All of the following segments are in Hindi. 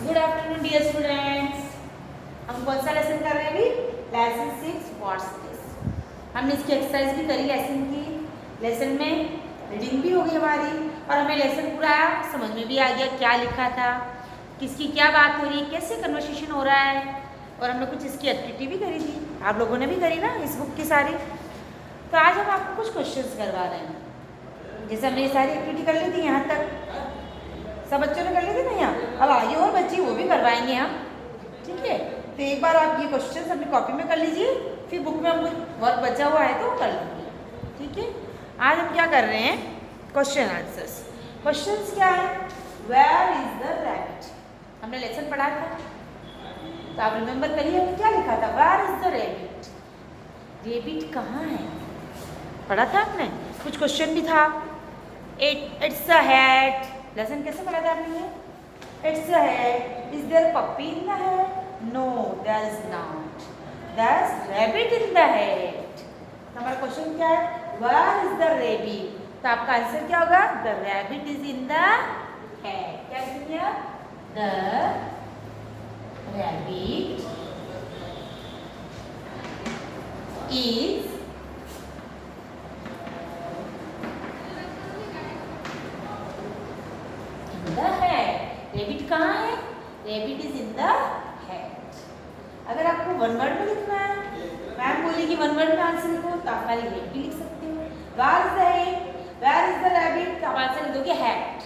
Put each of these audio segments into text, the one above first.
Good afternoon dear students. हम कौन सा लेसन कर रहे हैं अभी? Lesson 6 what's this. हमने इसकी एक्सरसाइज भी करी लेसन की। लेसन में रीडिंग भी हो गई हमारी और हमें लेसन पूरा समझ में भी आ गया क्या लिखा था, किसकी क्या बात हो रही है, कैसे कन्वर्सेशन हो रहा है। और हमने कुछ इसकी एक्टिविटी भी करी थी, आप लोगों ने भी करी ना इस बुक की सारी। तो आज हम आपको कुछ क्वेश्चंस करवा रहे हैं। जैसे हमने ये सारी एक्टिविटी कर ली थी यहाँ तक, सब बच्चों ने कर ली थी ना यहाँ, अब आगे और बच्ची वो भी करवाएंगे हम, ठीक है। तो एक बार आप ये क्वेश्चंस अपनी कॉपी में कर लीजिए, फिर बुक में हम कुछ वर्क बचा हुआ है तो वो कर लेंगे, ठीक है। आज हम क्या कर रहे हैं? Question answers. क्वेश्चंस क्या है? Where is the rabbit? हमने लेसन पढ़ा था, तो आप रिमेंबर करिए हमने क्या लिखा था? Where is the rabbit? Rabbit कहाँ है? पढ़ा था आपने, कुछ क्वेश्चन भी था। It's a hat. लेसन कैसे पढ़ा था आपने ये? It's a hat. Is there puppy in the hat? No there is not. There is rabbit in the hat. हमारा क्वेश्चन क्या है? Where is the rabbit? तो आपका आंसर क्या होगा? The rabbit is in the hat. क्या लिखेंगे? The rabbit is the hat. Rabbit कहाँ है? Rabbit is in the hat. अगर आपको वन वर्ड में लिखना है, मैम बोलेगी वन वर्ड में आंसर लिखो, तो आप खाली हैट भी लिख सकते हो। Where is the hat? Where is the rabbit? तो आप आंसर लिख दोगे हैट।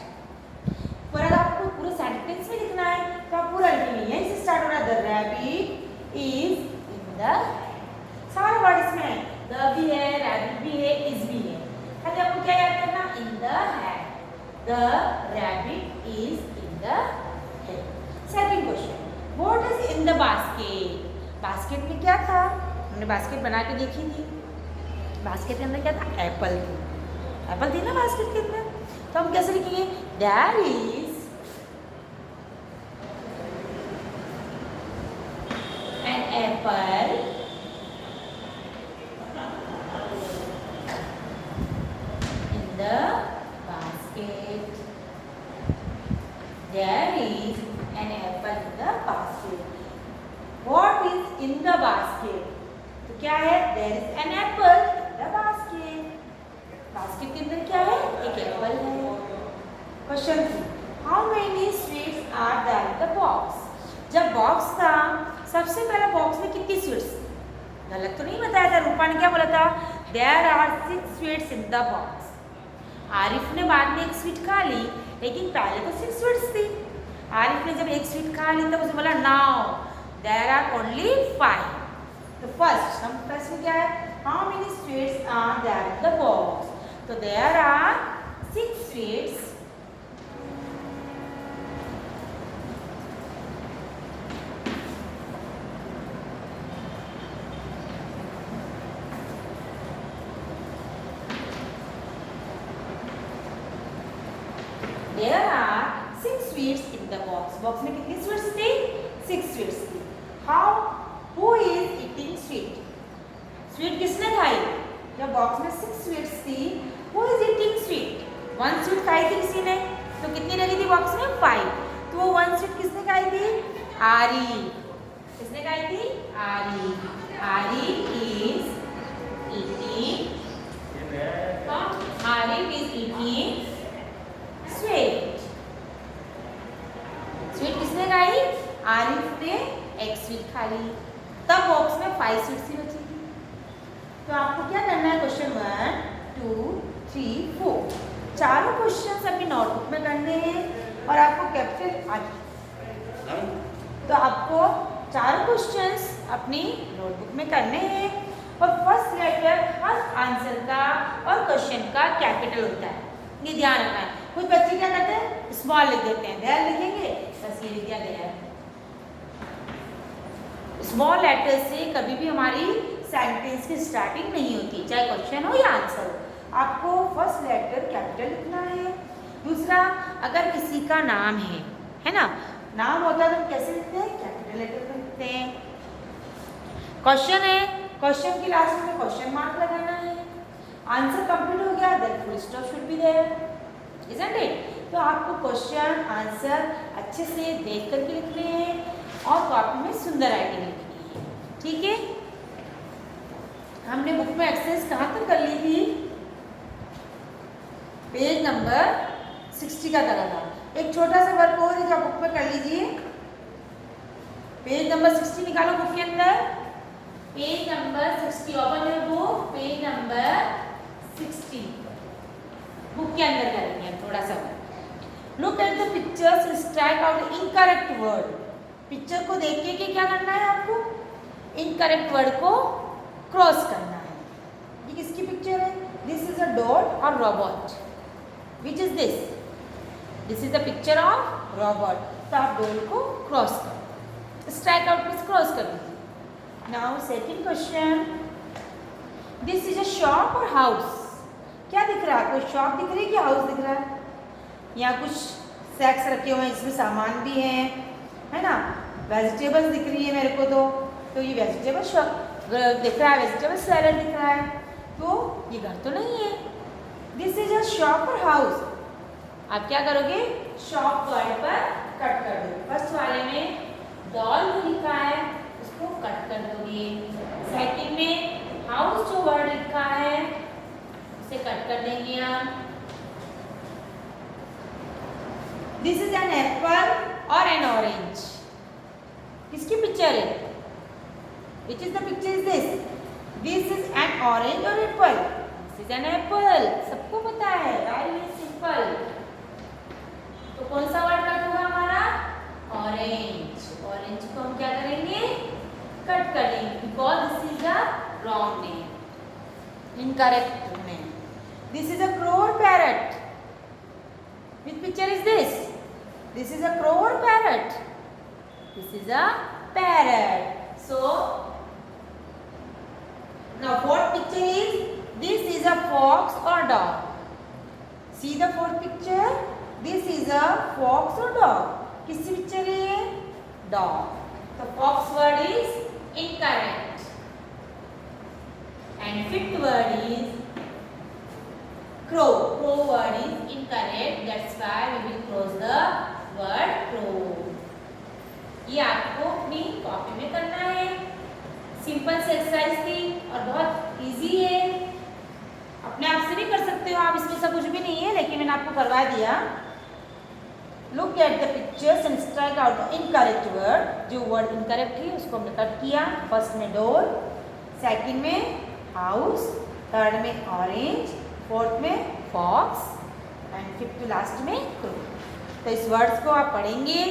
पर अगर आपको पूरे सेंटेंस में लिखना है तो आप पूरा लिखेंगे, यहीं से स्टार्ट हो रहा है, the rabbit is in the hat. सारे वर्ड इसमें है, द भी है, रैबिट भी है, इज भी है। खाली आपको क्या याद करना? इन the hat. The rabbit is in the hat. Second question. What is in the basket? Basket में क्या था? हमने बास्केट बना के देखी थी। बास्केट के अंदर क्या था? एप्पल थी। एप्पल थी ना बास्केट के अंदर। तो हम कैसे लिखेंगे? There is an apple in the basket. There is an apple in the basket. What is in the basket? तो क्या है? There is an apple in the basket. Basket के अंदर क्या है? एक एप्पल है। Question 3. How many sweets are there in the box? जब बॉक्स था, सबसे पहले बॉक्स में कितनी स्वीट्स थी? गलत तो नहीं बताया था, रूपा ने क्या बोला था? There are 6 sweets in the box. Arif ने बाद में एक स्वीट खा ली, लेकिन पहले तो 6 स्वीट्स थी। आरिफ ने जब एक स्वीट खा ली तब उसने बोला नाउ देयर आर ओनली 5। तो फर्स्ट हम प्रश्न क्या है? How many sweets are there in the box? तो there are 6 sweets There are 6 sweets in the box. Box में कितनी स्वीट्स थी? 6 स्वीट्स थी। How? Who is eating sweet? Sweet किसने खाई? जब बॉक्स में 6 स्वीट्स थी, who is eating sweet? 1 sweet खाई थी किसी ने, तो कितनी लगी थी बॉक्स में? 5। तो वो 1 स्वीट किसने खाई थी? आरी। किसने खाई थी? आरी। आरी is eating. आरी is eating स्वीट। स्वीट किसने खाई? आरिफ ने एक स्वीट खा ली, तब बॉक्स में 5 स्वीट्स ही बची थी। तो आपको क्या करना है? क्वेश्चन 1, 2, 3, 4 चारों क्वेश्चंस अपनी नोटबुक में करने हैं और आपको कैपिटल तो आपको चारों क्वेश्चंस अपनी नोटबुक में करने हैं और फर्स्ट लेटर हर आंसर का और क्वेश्चन का कैपिटल होता है, ये ध्यान रखना है। कुछ बच्चे क्या करते हैं? स्मॉल लिख देते हैं, देयर लिखेंगे, बस ये लिख दिया देयर। स्मॉल लेटर से कभी भी हमारी सेंटेंस की स्टार्टिंग नहीं होती, चाहे क्वेश्चन हो या आंसर हो। आपको फर्स्ट लेटर कैपिटल लिखना है। दूसरा, अगर किसी का नाम है ना, नाम होता है तो हम कैसे लिखते हैं? कैपिटल लेटर में लिखते हैं। क्वेश्चन है, क्वेश्चन की लास्ट में क्वेश्चन मार्क लगाना है। आंसर कंप्लीट हो गया, then full stop should be there, isn't it? तो आपको क्वेश्चन आंसर अच्छे से देख करके लिखने हैं और कॉपी में सुंदर राइटिंग लिखनी है। ठीक है, हमने बुक में एक्सरसाइज कहाँ तक कर ली थी? पेज नंबर 60 का करा था। एक छोटा सा वर्क और है जो बुक में कर लीजिए। पेज नंबर 60 निकालो बुक के अंदर। Page number 60, open your book, page number 60 book के अंदर करेंगे थोड़ा सा। Look at the pictures, strike out incorrect word. Picture को देख के क्या करना है आपको? इनकरेक्ट वर्ड को क्रॉस करना है। ये किसकी पिक्चर है? दिस इज अ डॉट और robot. Which is this? This is the picture of robot. तो आप डॉट को क्रॉस करो, स्ट्राइक आउट मींस क्रॉस कर दीजिए। Now second question, this is a shop और हाउस। क्या दिख रहा है? कोई शॉप दिख रही है कि हाउस दिख रहा है? यहाँ कुछ सैक्स रखे हुए हैं, इसमें सामान भी है ना। वेजिटेबल्स दिख रही है मेरे को, तो ये वेजिटेबल शॉप दिख रहा है, वेजिटेबल सैलड दिख रहा है, तो ये घर तो नहीं है। दिस इज अ शॉप और हाउस। आप क्या करोगे? शॉप वर्ड पर कट कर दो। फर्स्ट वाले में डॉल जो लिखा है उसको कट कर दोगे। सेकंड में हाउस जो वर्ड लिखा है उसे कट कर देंगे हम। दिस इज एन एप्पल और एन ऑरेंज। किसकी पिक्चर है? Which is the picture is this? This is an orange or apple? This is an apple. सबको पता है, very simple. तो कौन सा वर्ड कट होगा हमारा? ऑरेंज। ऑरेंज को हम क्या करेंगे? कट करेंगे, because this is a wrong name, incorrect name. This is a crow or parrot. Which picture is this? This is a crow or parrot? This is a parrot. So now fourth picture is, this is a fox or dog. See the fourth picture? This is a fox or dog. किसकी पिक्चर है ये? Dog. तो fox word is incorrect. And fifth word is crow. Crow word is incorrect. That's why we will cross the word crow. ये आपको अपनी कॉपी में करना है। सिंपल से एक्सरसाइज थी और बहुत इजी है। अपने आप से भी कर सकते हो आप, इसमें सब कुछ भी नहीं है, लेकिन मैंने आपको करवा दिया। Look at the pictures and strike out incorrect word. जो वर्ड इनकरेक्ट है उसको हमने कट किया। फर्स्ट में डोर, सेकंड में हाउस, थर्ड में ऑरेंज, फोर्थ में फॉक्स एंड फिफ्थ लास्ट में क्रो। तो इस वर्ड्स को आप पढ़ेंगे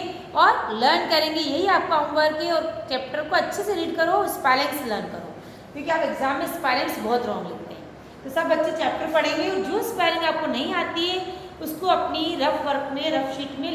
और लर्न करेंगे। यही आपका होमवर्क है। और चैप्टर को अच्छे से रीड करो, स्पेलिंग्स लर्न करो, क्योंकि आप एग्जाम में स्पेलिंग्स बहुत रॉन्ग लिखते हैं। तो सब बच्चे चैप्टर पढ़ेंगे और जो स्पेलिंग आपको नहीं आती है उसको अपनी रफ वर्क में, रफ शीट में